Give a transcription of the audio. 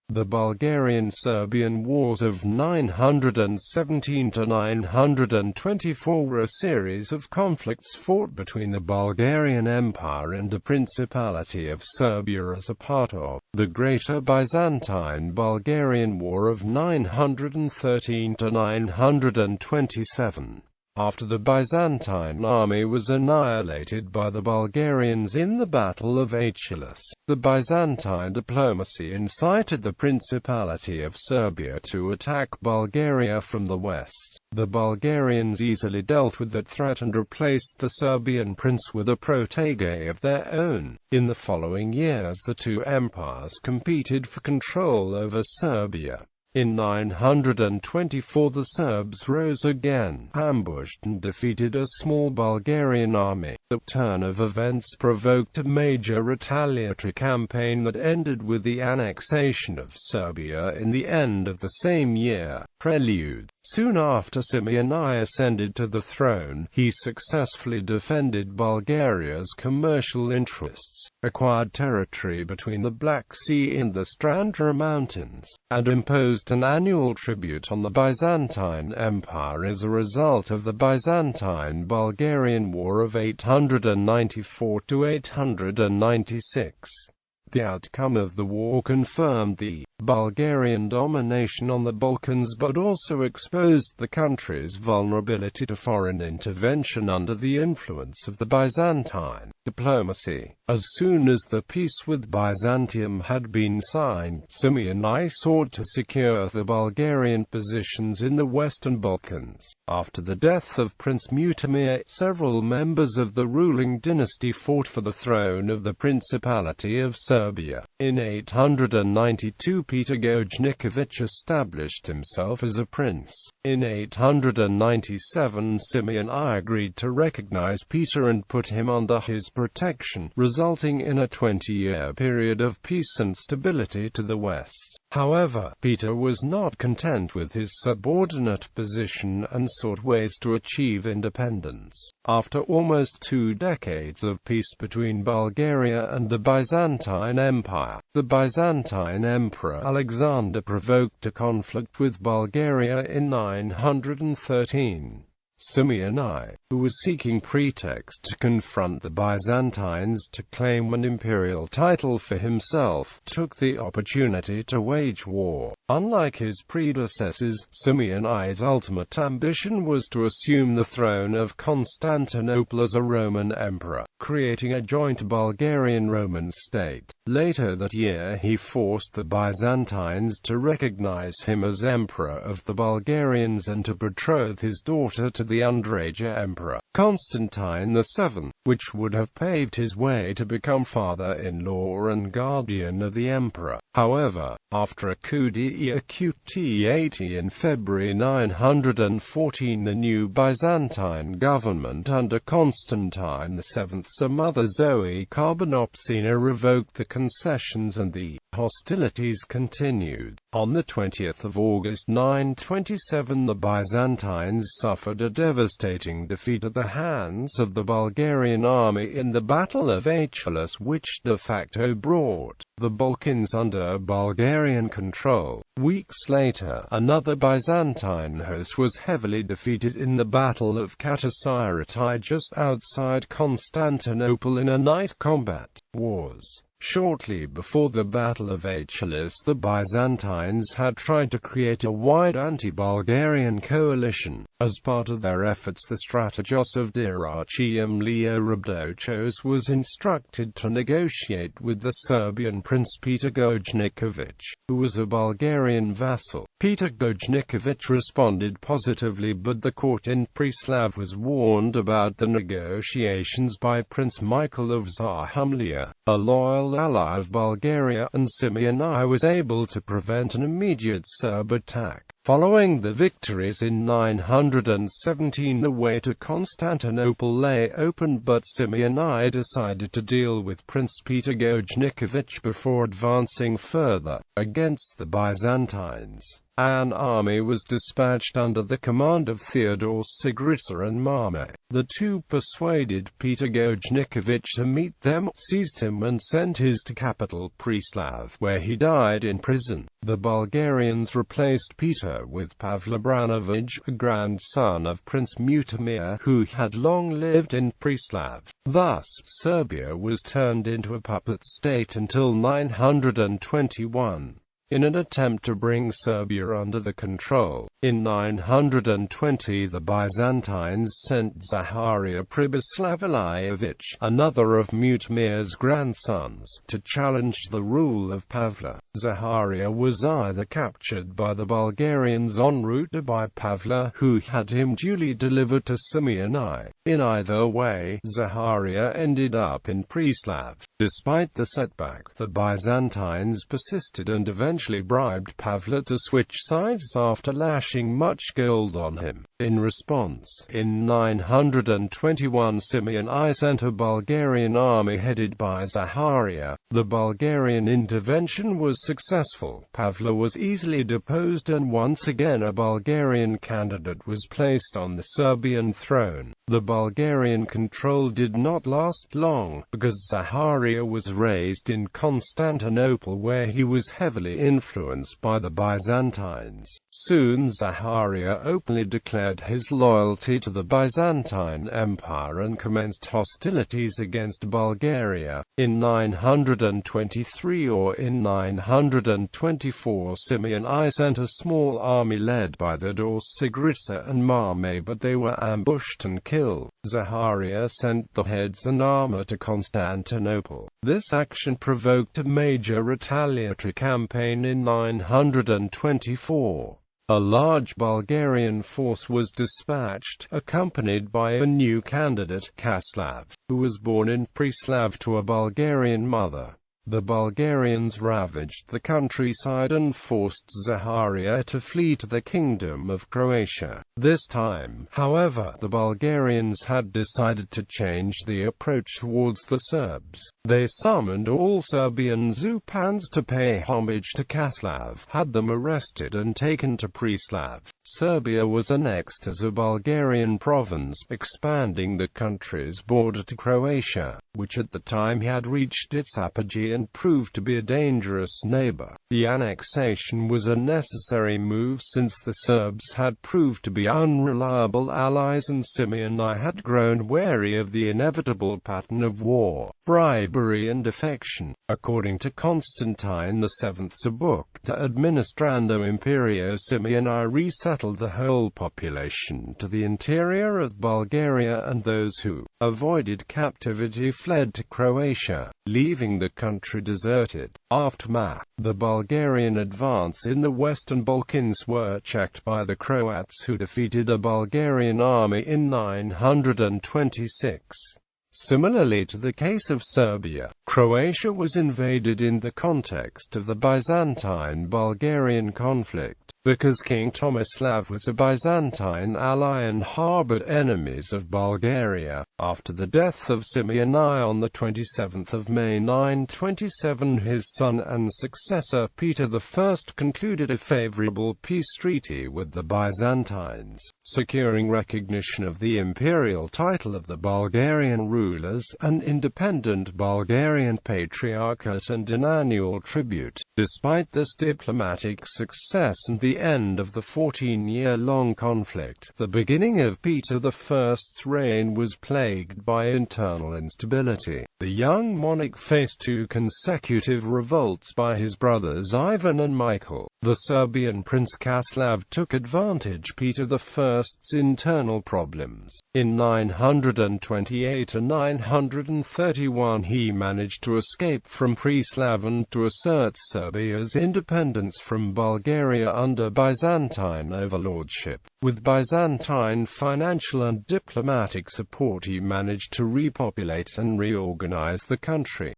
The Bulgarian-Serbian Wars of 917 to 924 were a series of conflicts fought between the Bulgarian Empire and the Principality of Serbia as a part of the Greater Byzantine-Bulgarian War of 913 to 927. After the Byzantine army was annihilated by the Bulgarians in the Battle of Achelous, the Byzantine diplomacy incited the Principality of Serbia to attack Bulgaria from the west. The Bulgarians easily dealt with that threat and replaced the Serbian prince with a protégé of their own. In the following years, the two empires competed for control over Serbia. In 924 the Serbs rose again, ambushed and defeated a small Bulgarian army. The turn of events provoked a major retaliatory campaign that ended with the annexation of Serbia in the end of the same year. Prelude. Soon after Simeon I ascended to the throne, he successfully defended Bulgaria's commercial interests, acquired territory between the Black Sea and the Strandra Mountains, and imposed an annual tribute on the Byzantine Empire as a result of the Byzantine-Bulgarian War of 894 to 896. The outcome of the war confirmed the Bulgarian domination on the Balkans but also exposed the country's vulnerability to foreign intervention under the influence of the Byzantine diplomacy. As soon as the peace with Byzantium had been signed, Simeon I sought to secure the Bulgarian positions in the Western Balkans. After the death of Prince Mutimir, several members of the ruling dynasty fought for the throne of the Principality of Serbia. In 892 Peter Gojniković established himself as a prince. In 897 Simeon I agreed to recognize Peter and put him under his protection, resulting in a 20-year period of peace and stability to the west. However, Peter was not content with his subordinate position and sought ways to achieve independence. After almost 2 decades of peace between Bulgaria and the Byzantine Empire, the Byzantine Emperor Alexander provoked a conflict with Bulgaria in 913. Simeon I, who was seeking pretext to confront the Byzantines to claim an imperial title for himself, took the opportunity to wage war. Unlike his predecessors, Simeon I's ultimate ambition was to assume the throne of Constantinople as a Roman emperor, creating a joint Bulgarian-Roman state. Later that year he forced the Byzantines to recognize him as emperor of the Bulgarians and to betroth his daughter to the underage emperor, Constantine VII, which would have paved his way to become father-in-law and guardian of the emperor. However, after a coup d'etat in February 914, the new Byzantine government under Constantine VII's mother Zoe Carbonopsina revoked the concessions and the hostilities continued. On the 20th of August 927 the Byzantines suffered a devastating defeat at the hands of the Bulgarian army in the Battle of Achelous, which de facto brought the Balkans under Bulgarian control. Weeks later, another Byzantine host was heavily defeated in the Battle of Katasirati just outside Constantinople in a night combat. Wars. Shortly before the Battle of Achelous, the Byzantines had tried to create a wide anti-Bulgarian coalition. As part of their efforts, the strategos of Dyrrhachium Leo Rabdouchos was instructed to negotiate with the Serbian prince Peter Gojniković, who was a Bulgarian vassal. Peter Gojniković responded positively, but the court in Preslav was warned about the negotiations by Prince Michael of Zahumlia, a loyal ally of Bulgaria, and Simeon I was able to prevent an immediate Serb attack. Following the victories in 917, the way to Constantinople lay open, but Simeon I decided to deal with Prince Peter Gojniković before advancing further against the Byzantines. An army was dispatched under the command of Theodore Sigrica and Mame. The two persuaded Peter Gojniković to meet them, seized him and sent his to capital Preslav, where he died in prison. The Bulgarians replaced Peter with Pavle Branovich, a grandson of Prince Mutimir, who had long lived in Preslav. Thus, Serbia was turned into a puppet state until 921. In an attempt to bring Serbia under the control, in 920 the Byzantines sent Zaharia Pribyslavilievich, another of Mutimir's grandsons, to challenge the rule of Pavle. Zaharia was either captured by the Bulgarians en route or by Pavle, who had him duly delivered to Simeon I. In either way, Zaharia ended up in Preslav. Despite the setback, the Byzantines persisted and eventually bribed Pavle to switch sides after lashing much gold on him. In response, in 921 Simeon I sent a Bulgarian army headed by Zaharia. The Bulgarian intervention was successful. Pavle was easily deposed and once again a Bulgarian candidate was placed on the Serbian throne. The Bulgarian control did not last long, because Zaharia was raised in Constantinople, where he was heavily influenced by the Byzantines. Soon Zaharia openly declared his loyalty to the Byzantine Empire and commenced hostilities against Bulgaria. In 923 or in 924 Simeon I sent a small army led by Theodore Sigrica and Mame, but they were ambushed and killed. Zaharia sent the heads and armor to Constantinople. This action provoked a major retaliatory campaign in 924. A large Bulgarian force was dispatched, accompanied by a new candidate, Kaslav, who was born in Preslav to a Bulgarian mother. The Bulgarians ravaged the countryside and forced Zaharia to flee to the Kingdom of Croatia. This time, however, the Bulgarians had decided to change the approach towards the Serbs. They summoned all Serbian Zupans to pay homage to Kaslav, had them arrested and taken to Preslav. Serbia was annexed as a Bulgarian province, expanding the country's border to Croatia, which at the time had reached its apogee and proved to be a dangerous neighbor. The annexation was a necessary move since the Serbs had proved to be unreliable allies and Simeon I had grown wary of the inevitable pattern of war, bribery and defection. According to Constantine VII's book De Administrando Imperio, Simeon I resettled the whole population to the interior of Bulgaria, and those who avoided captivity fled to Croatia, leaving the country deserted. Aftermath: the Bulgarian advance in the Western Balkans were checked by the Croats, who defeated a Bulgarian army in 926. Similarly to the case of Serbia, Croatia was invaded in the context of the Byzantine-Bulgarian conflict. Because King Tomislav was a Byzantine ally and harbored enemies of Bulgaria. After the death of Simeon I on the 27th of May 927, his son and successor Peter I concluded a favorable peace treaty with the Byzantines, securing recognition of the imperial title of the Bulgarian rulers, an independent Bulgarian patriarchate and an annual tribute. Despite this diplomatic success and the end of the 14-year-long conflict, the beginning of Peter I's reign was plagued by internal instability. The young monarch faced two consecutive revolts by his brothers Ivan and Michael. The Serbian Prince Kaslav took advantage of Peter I's internal problems. In 928 and 931 he managed to escape from Preslav and to assert Serbia's independence from Bulgaria under Byzantine overlordship. With Byzantine financial and diplomatic support he managed to repopulate and reorganize the country.